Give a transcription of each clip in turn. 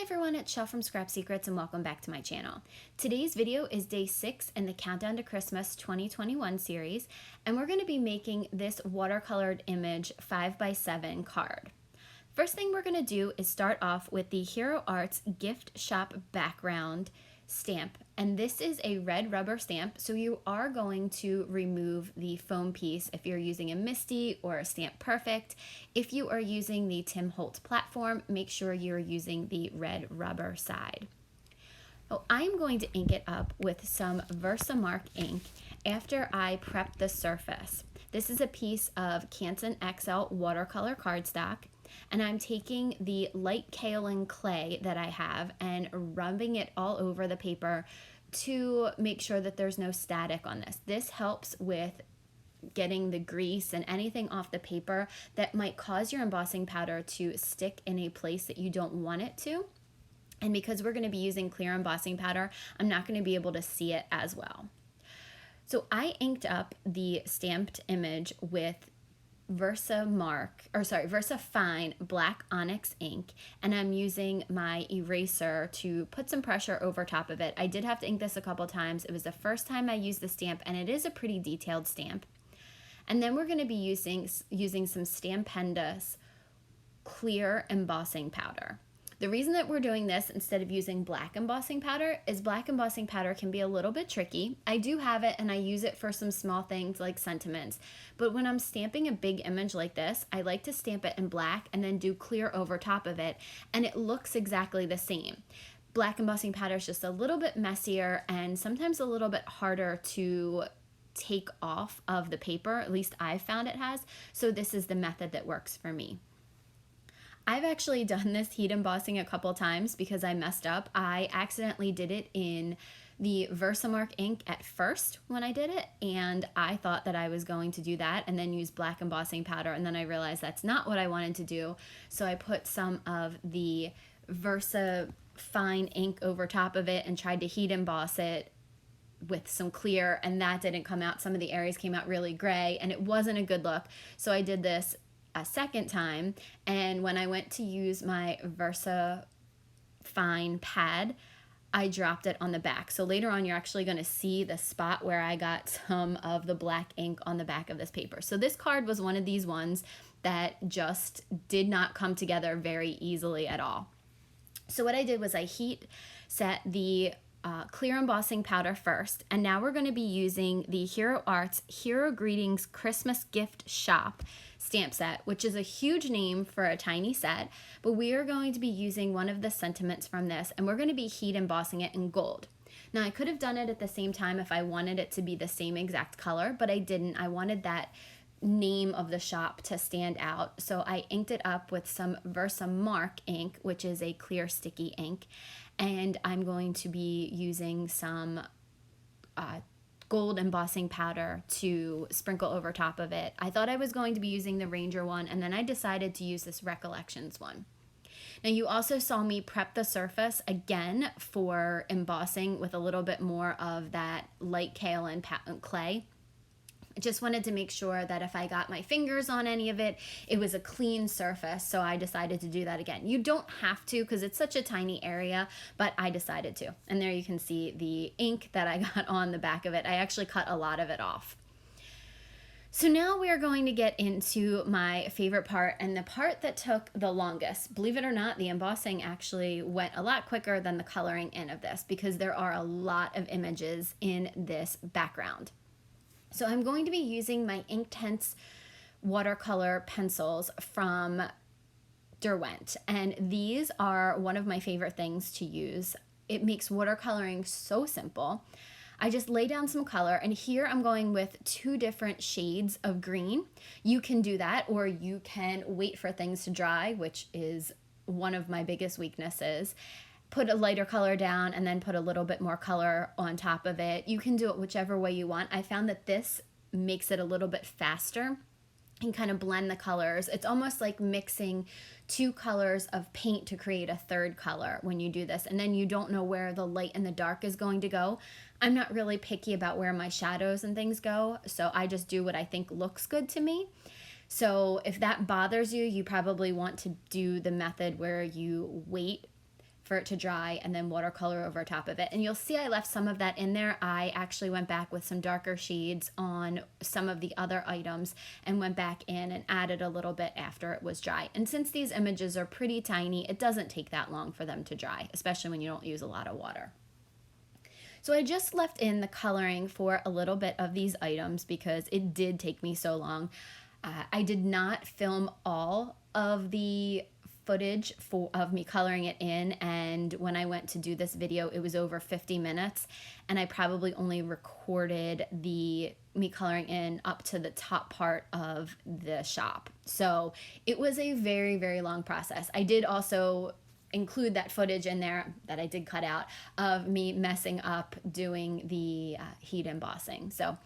everyone, it's Chele from Scrap Secrets and welcome back to my channel. Today's video is day 6 in the Countdown to Christmas 2021 series, and we're going to be making this watercolored image 5x7 card. First thing we're going to do is start off with the Hero Arts gift shop background stamp, and this is a red rubber stamp, so you are going to remove the foam piece if you're using a Misty or a Stamp Perfect. If you are using the Tim Holtz platform, make sure you're using the red rubber side. So I'm going to ink it up with some Versamark ink after I prep the surface. This is a piece of Canson XL watercolor cardstock, and I'm taking the light kaolin clay that I have and rubbing it all over the paper to make sure that there's no static on this. This helps with getting the grease and anything off the paper that might cause your embossing powder to stick in a place that you don't want it to. And because we're going to be using clear embossing powder, I'm not going to be able to see it as well. So I inked up the stamped image with Versa Fine Black Onyx ink, and I'm using my eraser to put some pressure over top of it. I did have to ink this a couple times. It was the first time I used the stamp, and it is a pretty detailed stamp. And then we're going to be using some Stampendous clear embossing powder. The reason that we're doing this instead of using black embossing powder is black embossing powder can be a little bit tricky. I do have it and I use it for some small things like sentiments. But when I'm stamping a big image like this, I like to stamp it in black and then do clear over top of it, and it looks exactly the same. Black embossing powder is just a little bit messier and sometimes a little bit harder to take off of the paper. At least I've found it has. So this is the method that works for me. I've actually done this heat embossing a couple times because I messed up. I accidentally did it in the Versamark ink at first when I did it, and I thought that I was going to do that and then use black embossing powder, and then I realized that's not what I wanted to do. So I put some of the Versa Fine ink over top of it and tried to heat emboss it with some clear, and that didn't come out. Some of the areas came out really gray and it wasn't a good look. So I did this a second time, and when I went to use my Versa Fine pad, I dropped it on the back. So later on you're actually going to see the spot where I got some of the black ink on the back of this paper. So this card was one of these ones that just did not come together very easily at all. So what I did was I heat set the clear embossing powder first, and now we're going to be using the Hero Arts Hero Greetings Christmas Gift Shop stamp set, which is a huge name for a tiny set, but we are going to be using one of the sentiments from this, and we're going to be heat embossing it in gold. Now I could have done it at the same time if I wanted it to be the same exact color, but I didn't. I wanted that name of the shop to stand out, so I inked it up with some Versamark ink, which is a clear sticky ink, and I'm going to be using some gold embossing powder to sprinkle over top of it. I thought I was going to be using the Ranger one, and then I decided to use this Recollections one. Now you also saw me prep the surface again for embossing with a little bit more of that light kaolin clay. I just wanted to make sure that if I got my fingers on any of it, it was a clean surface, so I decided to do that again. You don't have to because it's such a tiny area, but I decided to. And there you can see the ink that I got on the back of it. I actually cut a lot of it off. So now we are going to get into my favorite part, and the part that took the longest. Believe it or not, the embossing actually went a lot quicker than the coloring in of this because there are a lot of images in this background. So I'm going to be using my Inktense watercolor pencils from Derwent, and these are one of my favorite things to use. It makes watercoloring so simple. I just lay down some color, and here I'm going with 2 different shades of green. You can do that, or you can wait for things to dry, which is one of my biggest weaknesses. Put a lighter color down and then put a little bit more color on top of it. You can do it whichever way you want. I found that this makes it a little bit faster and kind of blend the colors. It's almost like mixing 2 colors of paint to create a third color when you do this, and then you don't know where the light and the dark is going to go. I'm not really picky about where my shadows and things go, so I just do what I think looks good to me. So if that bothers you, you probably want to do the method where you wait for it to dry and then watercolor over top of it. And you'll see I left some of that in there. I actually went back with some darker shades on some of the other items and went back in and added a little bit after it was dry. And since these images are pretty tiny, it doesn't take that long for them to dry, especially when you don't use a lot of water. So I just left in the coloring for a little bit of these items because it did take me so long. I did not film all of the footage of me coloring it in, and when I went to do this video it was over 50 minutes, and I probably only recorded me coloring in up to the top part of the shop. So it was a very, very long process. I did also include that footage in there that I did cut out of me messing up doing the heat embossing. So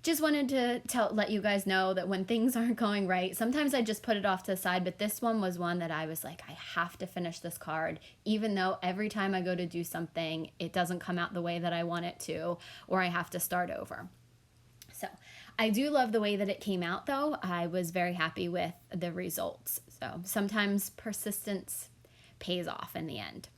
just wanted to let you guys know that when things aren't going right, sometimes I just put it off to the side, but this one was one that I was like, I have to finish this card, even though every time I go to do something, it doesn't come out the way that I want it to, or I have to start over. So I do love the way that it came out though. I was very happy with the results. So sometimes persistence pays off in the end.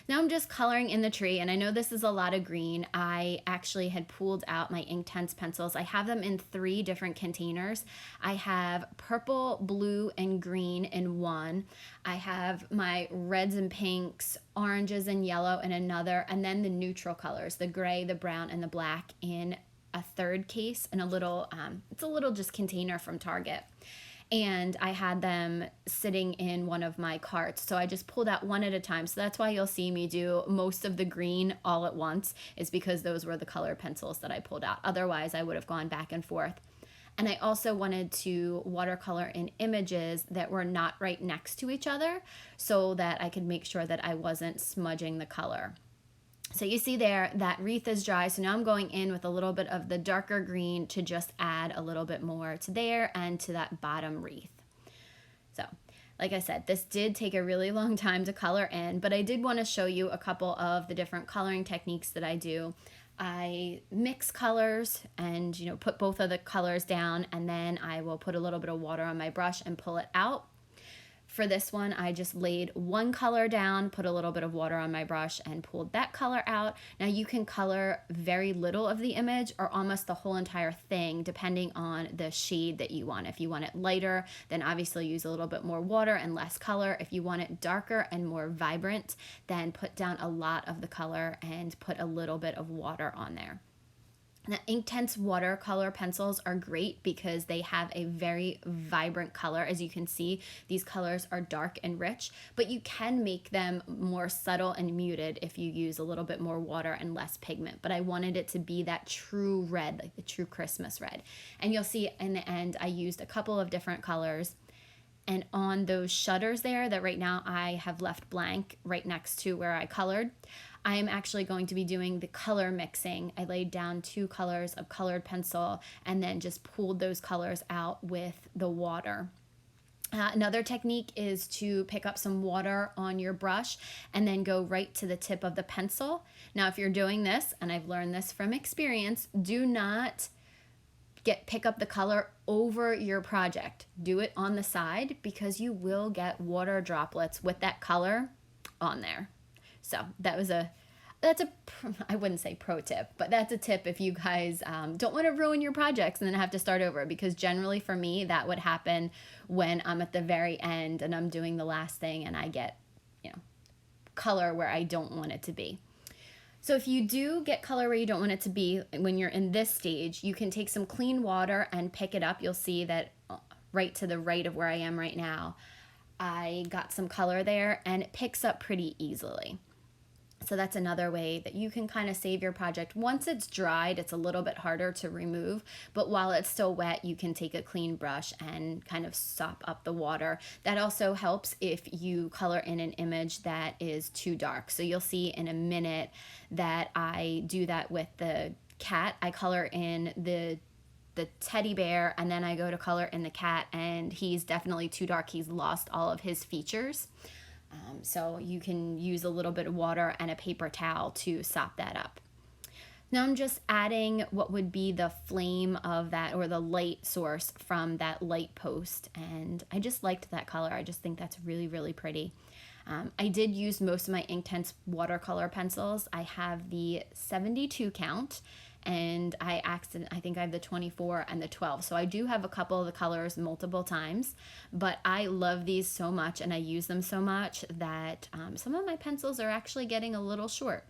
Now I'm just coloring in the tree, and I know this is a lot of green. I actually had pulled out my Inktense pencils. I have them in 3 different containers. I have purple, blue, and green in one. I have my reds and pinks, oranges and yellow in another, and then the neutral colors, the gray, the brown, and the black in a third case, in a little, it's a little just container from Target. And I had them sitting in one of my carts. So I just pulled out one at a time. So that's why you'll see me do most of the green all at once, is because those were the color pencils that I pulled out. Otherwise, I would have gone back and forth. And I also wanted to watercolor in images that were not right next to each other so that I could make sure that I wasn't smudging the color. So you see there that wreath is dry, so now I'm going in with a little bit of the darker green to just add a little bit more to there and to that bottom wreath. So like I said, this did take a really long time to color in, but I did want to show you a couple of the different coloring techniques that I do. I mix colors and put both of the colors down, and then I will put a little bit of water on my brush and pull it out. For this one, I just laid one color down, put a little bit of water on my brush, and pulled that color out. Now you can color very little of the image or almost the whole entire thing, depending on the shade that you want. If you want it lighter, then obviously use a little bit more water and less color. If you want it darker and more vibrant, then put down a lot of the color and put a little bit of water on there. Now, Inktense watercolor pencils are great because they have a very vibrant color. As you can see, these colors are dark and rich, but you can make them more subtle and muted if you use a little bit more water and less pigment. But I wanted it to be that true red, like the true Christmas red. And you'll see in the end, I used a couple of different colors. And on those shutters there that right now I have left blank right next to where I colored, I am actually going to be doing the color mixing. I laid down 2 colors of colored pencil and then just pulled those colors out with the water. Another technique is to pick up some water on your brush and then go right to the tip of the pencil. Now, if you're doing this, and I've learned this from experience, do not pick up the color over your project. Do it on the side because you will get water droplets with that color on there. So that's I wouldn't say pro tip, but that's a tip if you guys don't want to ruin your projects and then have to start over, because generally for me, that would happen when I'm at the very end and I'm doing the last thing and I get, color where I don't want it to be. So if you do get color where you don't want it to be, when you're in this stage, you can take some clean water and pick it up. You'll see that right to the right of where I am right now, I got some color there and it picks up pretty easily. So that's another way that you can kind of save your project. Once it's dried, it's a little bit harder to remove, but while it's still wet, you can take a clean brush and kind of sop up the water. That also helps if you color in an image that is too dark. So you'll see in a minute that I do that with the cat. I color in the teddy bear, and then I go to color in the cat, and he's definitely too dark. He's lost all of his features. So you can use a little bit of water and a paper towel to sop that up. Now I'm just adding what would be the flame of that, or the light source from that light post. And I just liked that color. I just think that's really, really pretty. I did use most of my Inktense watercolor pencils. I have the 72 count, and I think I have the 24 and the 12. So I do have a couple of the colors multiple times, but I love these so much and I use them so much that some of my pencils are actually getting a little short.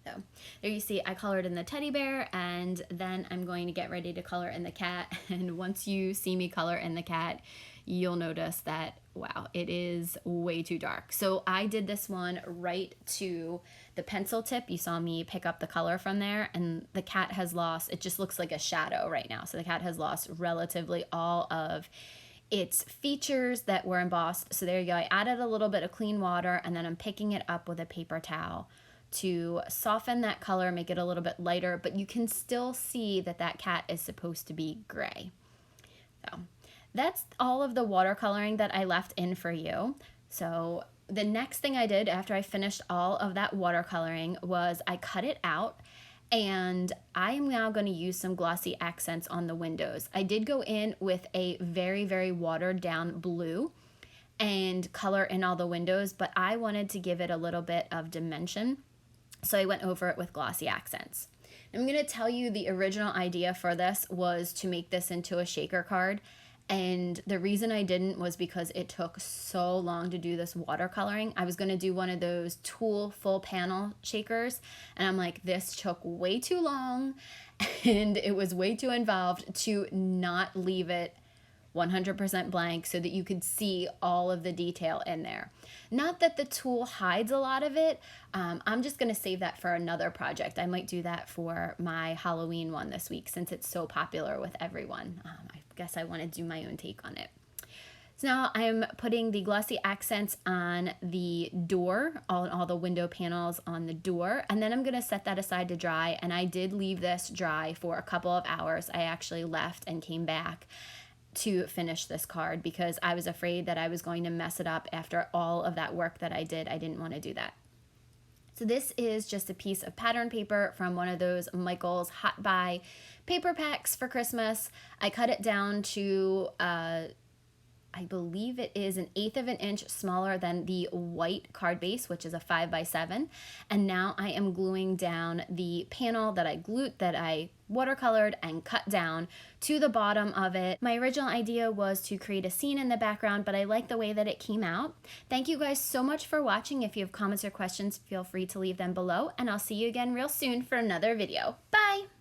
So there you see I colored in the teddy bear, and then I'm going to get ready to color in the cat. And once you see me color in the cat, you'll notice that, wow, it is way too dark. So I did this one right to the pencil tip. You saw me pick up the color from there, and the cat has lost, it just looks like a shadow right now. So the cat has lost relatively all of its features that were embossed. So there you go. I added a little bit of clean water, and then I'm picking it up with a paper towel to soften that color, make it a little bit lighter, but you can still see that that cat is supposed to be gray. So that's all of the watercoloring that I left in for you. So the next thing I did after I finished all of that watercoloring was I cut it out, and I am now going to use some glossy accents on the windows. I did go in with a very, very watered down blue and color in all the windows, but I wanted to give it a little bit of dimension, so I went over it with glossy accents. I'm going to tell you the original idea for this was to make this into a shaker card. And the reason I didn't was because it took so long to do this watercoloring. I was going to do one of those tool full panel shakers, and I'm like, this took way too long and it was way too involved to not leave it 100% blank so that you could see all of the detail in there. Not that the tool hides a lot of it. I'm just going to save that for another project. I might do that for my Halloween one this week since it's so popular with everyone. I guess I want to do my own take on it. So now I'm putting the glossy accents on the door, all the window panels on the door, and then I'm going to set that aside to dry. And I did leave this dry for a couple of hours. I actually left and came back to finish this card because I was afraid that I was going to mess it up after all of that work that I did. I didn't want to do that. So this is just a piece of pattern paper from one of those Michael's Hot Buy paper packs for Christmas. I cut it down to I believe it is 1/8 of an inch smaller than the white card base, which is a 5x7. And now I am gluing down the panel that I watercolored and cut down to the bottom of it. My original idea was to create a scene in the background, but I like the way that it came out. Thank you guys so much for watching. If you have comments or questions, feel free to leave them below, and I'll see you again real soon for another video. Bye!